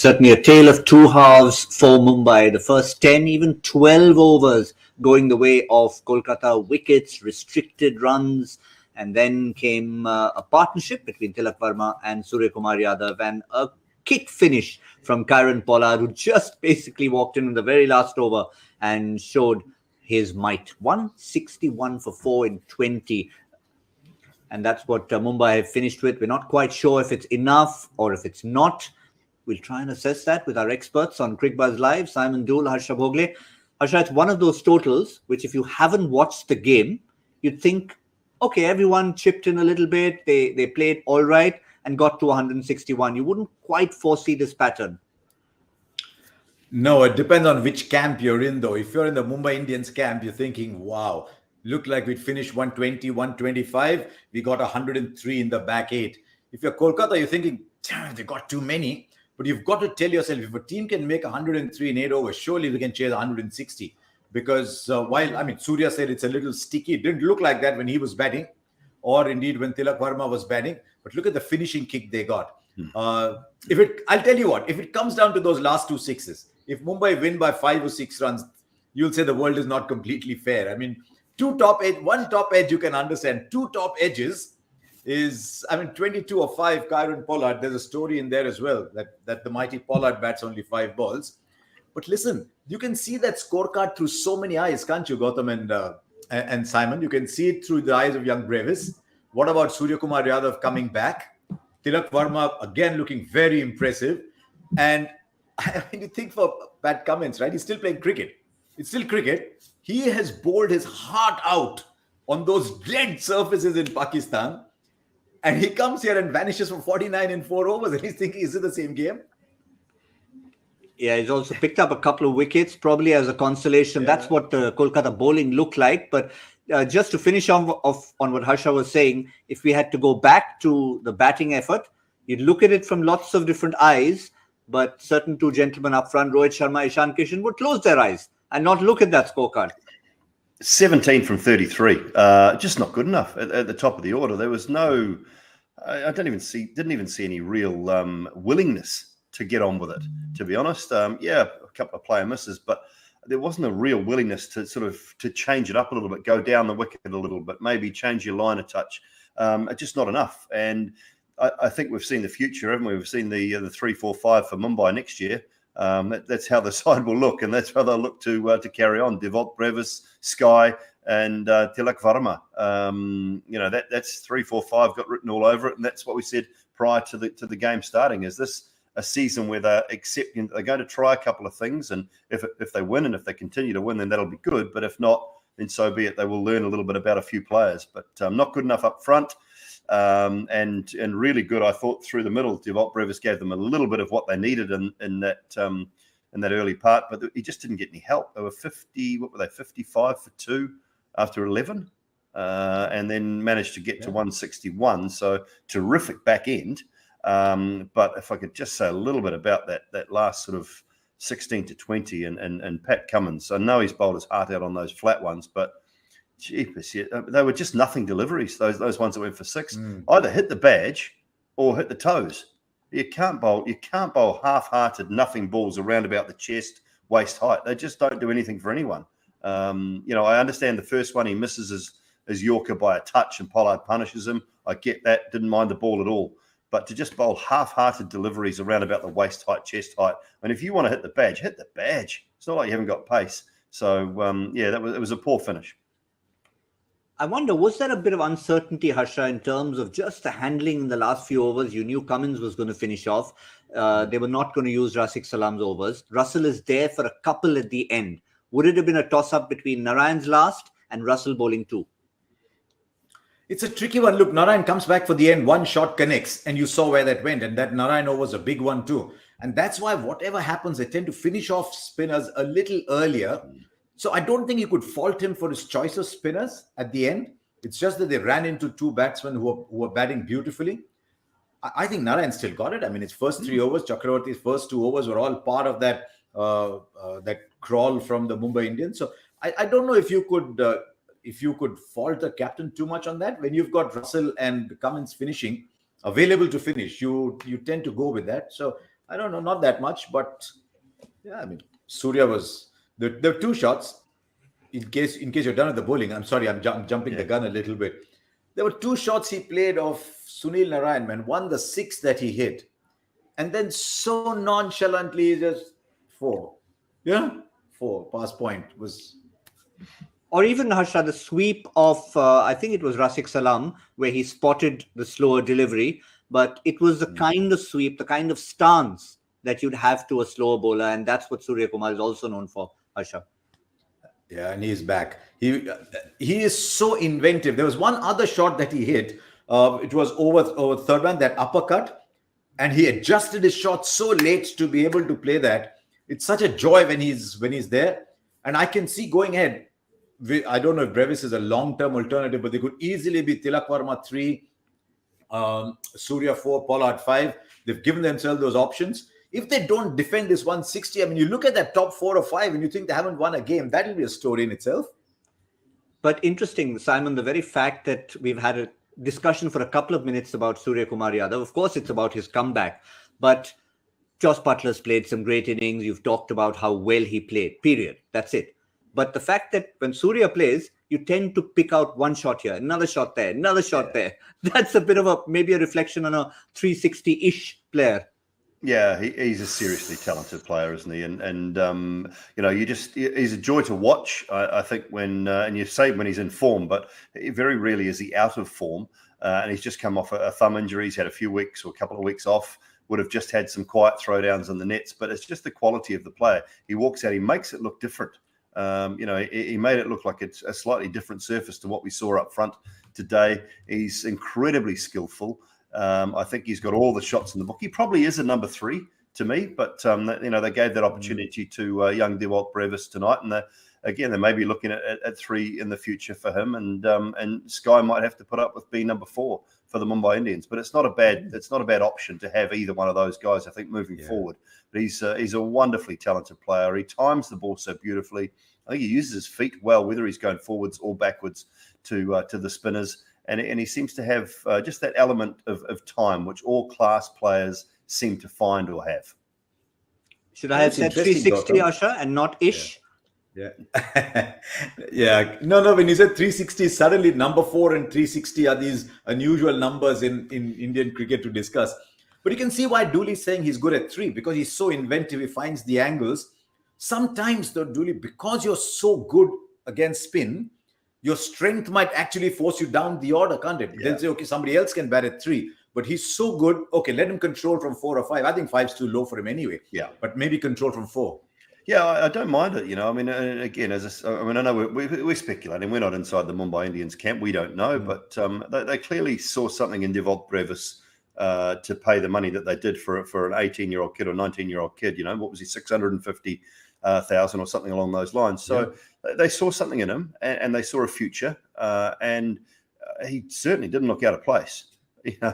Certainly a tale of two halves for Mumbai. The first 10, even 12 overs going the way of Kolkata. Wickets, restricted runs, and then came a partnership between Tilak Verma and Suryakumar Yadav, and a kick finish from Kieron Pollard, who just basically walked in the very last over and showed his might. 161 for 4 in 20. And that's what Mumbai have finished with. We're not quite sure if it's enough or if it's not. We'll try and assess that with our experts on Cricbuzz Live, Simon Doull, Harsha Bhogle. Harsha, it's one of those totals which, if you haven't watched the game, you'd think, okay, everyone chipped in a little bit. They played all right and got to 161. You wouldn't quite foresee this pattern. No, it depends on which camp you're in, though. If you're in the Mumbai Indians camp, you're thinking, wow, looked like we'd finished 120, 125. We got 103 in the back eight. If you're Kolkata, you're thinking, damn, they got too many. But you've got to tell yourself, if a team can make 103 in 8 overs, surely we can chase 160. Because Surya said it's a little sticky. It didn't look like that when he was batting, or indeed when Tilak Verma was batting. But look at the finishing kick they got. I'll tell you what, if it comes down to those last 2 sixes, if Mumbai win by 5 or 6 runs, you'll say the world is not completely fair. I mean, one top edge you can understand. 2 top edges is, 22 or 5, Kieron Pollard. There's a story in there as well that the mighty Pollard bats only 5 balls. But listen, you can see that scorecard through so many eyes, can't you, Gautam and Simon? You can see it through the eyes of young Brevis. What about Suryakumar Yadav coming back? Tilak Verma again looking very impressive. And you think for Pat Cummins, right? He's still playing cricket. It's still cricket. He has bowled his heart out on those dead surfaces in Pakistan. And he comes here and vanishes for 49 in 4 overs. And he's thinking, is it the same game? Yeah, he's also picked up a couple of wickets, probably as a consolation. Yeah. That's what Kolkata bowling looked like. But just to finish off on what Harsha was saying, if we had to go back to the batting effort, you'd look at it from lots of different eyes. But certain 2 gentlemen up front, Rohit Sharma, Ishan Kishan, would close their eyes and not look at that scorecard. 17 from 33, just not good enough at the top of the order. There was no, I didn't even see any real willingness to get on with it, to be honest. A couple of player misses, but there wasn't a real willingness to to change it up a little bit, go down the wicket a little bit, maybe change your line a touch. Just not enough. And I think we've seen the future, haven't we? We've seen the 3-4-5 for Mumbai next year. That's how the side will look, and that's how they'll look to carry on. Devolt Brevis, Sky, and Tilak Verma. That's 3-4-5 got written all over it, and that's what we said prior to the game starting. Is this a season where they're accepting they're going to try a couple of things, and if they win and if they continue to win, then that'll be good. But if not, then so be it. They will learn a little bit about a few players, but not good enough up front. And really good, I thought, through the middle. Devolt Brevis gave them a little bit of what they needed in that early part, but he just didn't get any help. They were 55 for 2 after 11, and then managed to get to 161. So terrific back end. But if I could just say a little bit about that last sort of 16 to 20 and Pat Cummins. I know he's bowled his heart out on those flat ones, but jeepers, they were just nothing deliveries. Those ones that went for 6, either hit the badge or hit the toes. You can't bowl half-hearted nothing balls around about the chest, waist height. They just don't do anything for anyone. I understand the first one he misses his Yorker by a touch and Pollard punishes him. I get that. Didn't mind the ball at all. But to just bowl half-hearted deliveries around about the waist height, chest height, and if you want to hit the badge, hit the badge. It's not like you haven't got pace. So it was a poor finish. I wonder, was there a bit of uncertainty, Harsha, in terms of just the handling in the last few overs? You knew Cummins was going to finish off. They were not going to use Rafiq Salam's overs. Russell is there for a couple at the end. Would it have been a toss-up between Narayan's last and Russell bowling 2? It's a tricky one. Look, Narayan comes back for the end. One shot connects, and you saw where that went. And that Narayan over was a big one too. And that's why whatever happens, they tend to finish off spinners a little earlier. So I don't think you could fault him for his choice of spinners at the end. It's just that they ran into 2 batsmen who were batting beautifully. I think Narayan still got it. I mean, his first 3 overs, Chakravarti's first 2 overs were all part of that crawl from the Mumbai Indians. So I don't know if you could fault the captain too much on that. When you've got Russell and Cummins finishing, available to finish, you tend to go with that. So I don't know, not that much, but yeah, I mean, Surya was there were two shots. In case you're done with the bowling, I'm sorry, I'm jumping the gun a little bit. There were two shots he played of Sunil Narayan, man. One, the six that he hit, and then so nonchalantly just four. Yeah, four pass point was. Or even Harsha, the sweep of, I think it was Rasik Salam, where he spotted the slower delivery, but it was the kind of sweep, the kind of stance that you'd have to a slower bowler, and that's what Suryakumar is also known for, Harsha. Yeah, and he's back. He is so inventive. There was one other shot that he hit. It was over third man, that uppercut, and he adjusted his shot so late to be able to play that. It's such a joy when he's there, and I can see going ahead. I don't know if Brevis is a long-term alternative, but they could easily be Tilak Verma 3, Surya 4, Pollard 5. They've given themselves those options. If they don't defend this 160, I mean, you look at that top 4 or 5 and you think they haven't won a game, that'll be a story in itself. But interesting, Simon, the very fact that we've had a discussion for a couple of minutes about Suryakumar Yadav, of course it's about his comeback, but Joss Butler's played some great innings. You've talked about how well he played, period. That's it. But the fact that when Surya plays, you tend to pick out one shot here, another shot there, another shot there. That's a bit of maybe a reflection on a 360-ish player. Yeah, he's a seriously talented player, isn't he? And he's a joy to watch. I think and you say when he's in form, but very rarely is he out of form. And he's just come off a thumb injury. He's had a few weeks or a couple of weeks off. Would have just had some quiet throwdowns in the nets, but it's just the quality of the player. He walks out, he makes it look different. He made it look like it's a slightly different surface to what we saw up front today. He's incredibly skillful. I think he's got all the shots in the book. He probably is a number 3 to me, but they gave that opportunity to young Dewalt Brevis tonight, and they may be looking at 3 in the future for him, and Sky might have to put up with being number 4 for the Mumbai Indians. But it's not a bad option to have either one of those guys, I think, moving forward. But he's a wonderfully talented player. He times the ball so beautifully. I think he uses his feet well, whether he's going forwards or backwards to the spinners. And he seems to have just that element of time, which all class players seem to find or have. Should I have said 360, Harsha, and not ish? Yeah. Yeah. No. When you said 360, suddenly number 4 and 360 are these unusual numbers in Indian cricket to discuss. But you can see why Doull is saying he's good at 3, because he's so inventive. He finds the angles. Sometimes, though, Doull, because you're so good against spin, your strength might actually force you down the order, can't it? They'll say, okay, somebody else can bat at 3, but he's so good. Okay, let him control from 4 or 5. I think 5's too low for him anyway. Yeah, but maybe control from 4. Yeah, I don't mind it. I mean, again, I know we're speculating. We're not inside the Mumbai Indians camp. We don't know, but they clearly saw something in Dewalt Brevis to pay the money that they did for an 18-year-old kid or 19-year-old kid. What was he, 650,000 or something along those lines. So they saw something in him, and they saw a future, and he certainly didn't look out of place.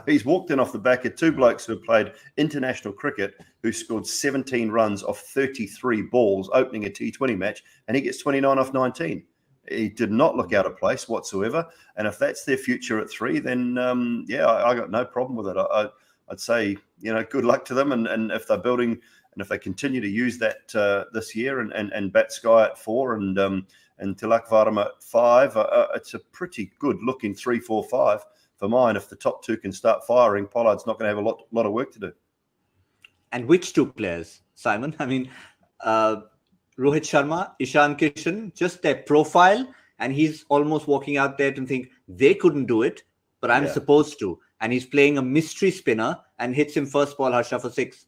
He's walked in off the back of 2 blokes who have played international cricket, who scored 17 runs off 33 balls opening a T20 match, and he gets 29 off 19. He did not look out of place whatsoever. And if that's their future at 3, then I got no problem with it. I'd say good luck to them, and if they're building, and if they continue to use that this year and bat Sky at 4 and Tilak Verma at 5, it's a pretty good looking 3, 4, 5 for mine. If the top 2 can start firing, Pollard's not going to have a lot of work to do. And which 2 players, Simon? I mean, Rohit Sharma, Ishan Kishan, just their profile, and he's almost walking out there to think they couldn't do it, but I'm supposed to. And he's playing a mystery spinner and hits him first ball, Harsha, for 6.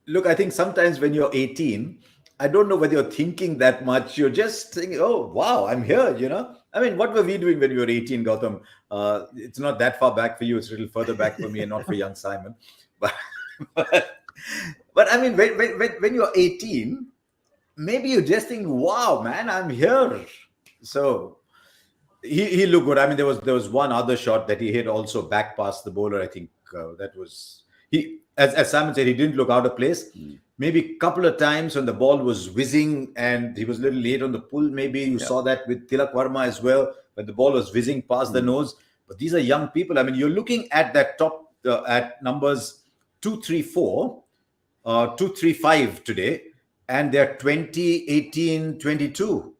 Look, I think sometimes when you're 18, I don't know whether you're thinking that much. You're just thinking, oh, wow, I'm here, I mean, what were we doing when we were 18, Gautam? It's not that far back for you. It's a little further back for me and not for young Simon. But I mean, when you're 18, maybe you just think, wow, man, I'm here. So he looked good. I mean, there was one other shot that he hit also back past the bowler. I think that was... As Simon said, he didn't look out of place. Maybe a couple of times when the ball was whizzing and he was a little late on the pull, maybe you saw that with Tilak Verma as well, when the ball was whizzing past the nose. But these are young people. I mean, you're looking at that top, at numbers 2-3-4, 2-3-5 today, and they're 20-18-22.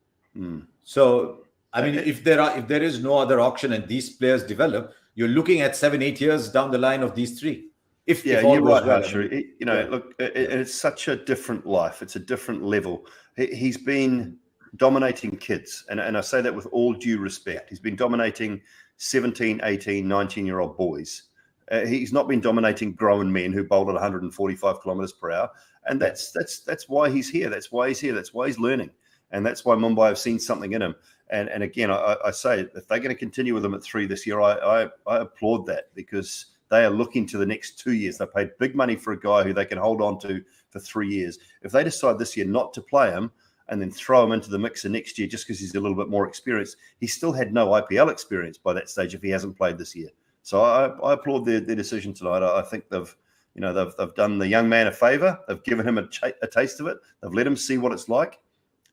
So I mean, if there is no other option and these players develop, you're looking at 7-8 years down the line of these three. If all you're goes right, well, Harsha. Look, it's such a different life. It's a different level. He's been dominating kids, and I say that with all due respect. He's been dominating 17, 18, 19-year-old boys. He's not been dominating grown men who bowled at 145 kilometers per hour, and that's why he's here. That's why he's here. That's why he's learning, and that's why Mumbai have seen something in him. And again, I say, if they're going to continue with him at 3 this year, I applaud that, because they are looking to the next 2 years. They paid big money for a guy who they can hold on to for 3 years. If they decide this year not to play him and then throw him into the mixer next year just because he's a little bit more experienced, he still had no IPL experience by that stage if he hasn't played this year. So I applaud their decision tonight. I think they've done the young man a favour. They've given him a taste of it. They've let him see what it's like,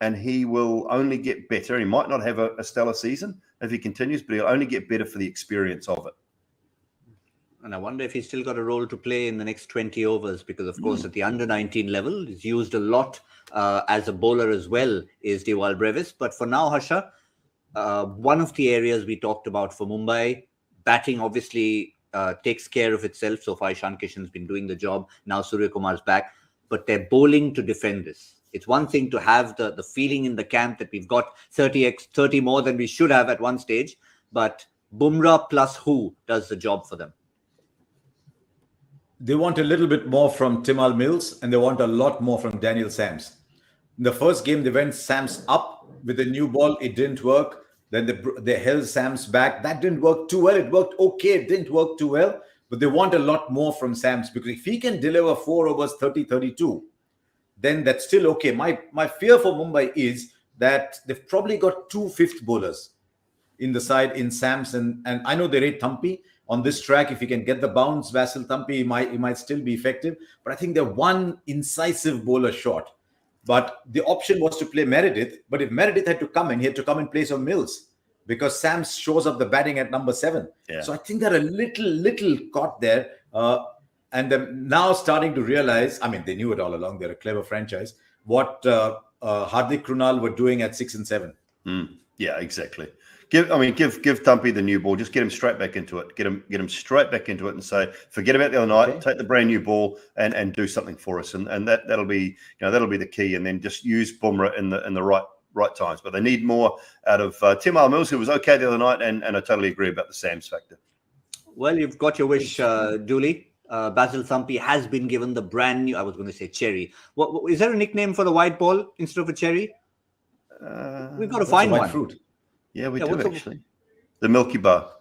and he will only get better. He might not have a stellar season if he continues, but he'll only get better for the experience of it. And I wonder if he's still got a role to play in the next 20 overs, because, of course, at the under-19 level, he's used a lot as a bowler as well, is Doull Brevis. But for now, Harsha, one of the areas we talked about for Mumbai, batting obviously takes care of itself. So far, Ishan Kishan's been doing the job. Now Suryakumar's back. But they're bowling to defend this. It's one thing to have the feeling in the camp that we've got 30 more than we should have at one stage. But Bumrah plus who does the job for them? They want a little bit more from Timal Mills, and they want a lot more from Daniel Sams. In the first game, they went Sams up with a new ball. It didn't work. Then they held Sams back. That didn't work too well. It worked okay. It didn't work too well. But they want a lot more from Sams, because if he can deliver 4 overs 30-32, then that's still okay. My fear for Mumbai is that they've probably got 2 fifth bowlers in the side in Sams. And I know they rate Thampi. On this track, if he can get the bounce, Vasil Thampi, he might still be effective. But I think they're one incisive bowler short. But the option was to play Meredith. But if Meredith had to come in, he had to come in place of Mills, because Sam shows up the batting at number 7. Yeah. So I think they're a little caught there. And they're now starting to realize, I mean, they knew it all along. They're a clever franchise. What Hardik Krunal were doing at 6 and 7. Yeah, exactly. Give Thampi the new ball. Just get him straight back into it. Get him straight back into it, and say, forget about the other night. Okay. Take the brand new ball and do something for us. And that'll be the key. And then just use Bumrah in the right times. But they need more out of Timal Mills, who was okay the other night. And I totally agree about the Sams factor. Well, you've got your wish, Dooley. Basil Thampi has been given the brand new, I was going to say cherry. What is there a nickname for the white ball instead of a cherry? We've got to find one. Fruit. Yeah, we do actually. The Milky Bar.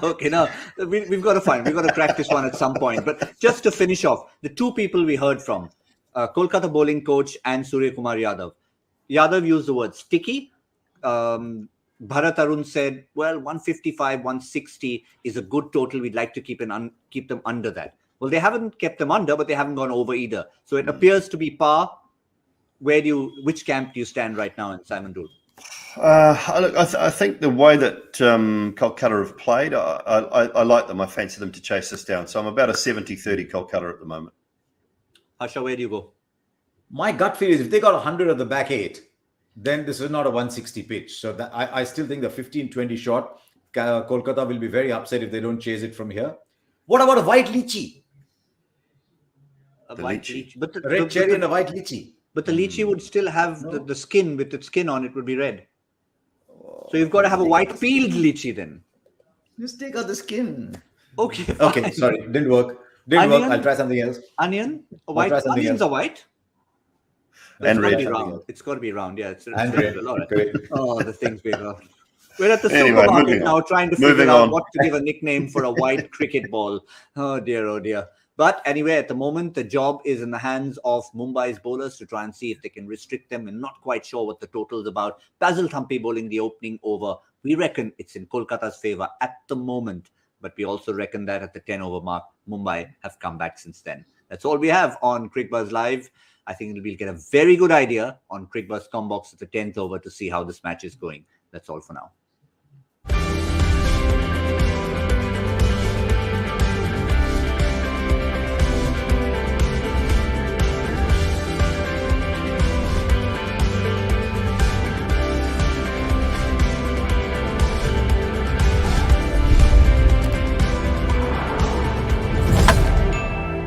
Okay, now we've got to crack this one at some point. But just to finish off, the 2 people we heard from, Kolkata bowling coach and Suryakumar Yadav. Yadav used the word sticky. Bharat Arun said, well, 155, 160 is a good total. We'd like to keep them under that. Well, they haven't kept them under, but they haven't gone over either. So it appears to be par. Which camp do you stand right now in Simon Doull? I think the way that Kolkata have played, I like them. I fancy them to chase this down. So I'm about a 70-30 Kolkata at the moment. Harsha, where do you go? My gut feel is if they got 100 at the back 8, then this is not a 160 pitch. So I still think the 15-20 shot, Kolkata will be very upset if they don't chase it from here. What about a white lychee? A white lychee. But a red cherry and a white lychee. But the lychee would still have the skin. With its skin on, it would be red. So you've got to have a white peeled lychee then. Just take out the skin. Okay. Fine. Okay, sorry. Didn't work. I'll try something else. Onion? A white? Onions are white? And red. It's got to be round. Yeah. It's red. Oh, the thing's big. We're at the supermarket now trying to figure out what to give a nickname for a white cricket ball. Oh, dear. Oh, dear. But anyway, at the moment, the job is in the hands of Mumbai's bowlers to try and see if they can restrict them. We're not quite sure what the total is about. Basil Thampi bowling the opening over. We reckon it's in Kolkata's favour at the moment. But we also reckon that at the 10-over mark, Mumbai have come back since then. That's all we have on Cricbuzz Live. I think we'll get a very good idea on Cricbuzz Combox at the 10th over to see how this match is going. That's all for now.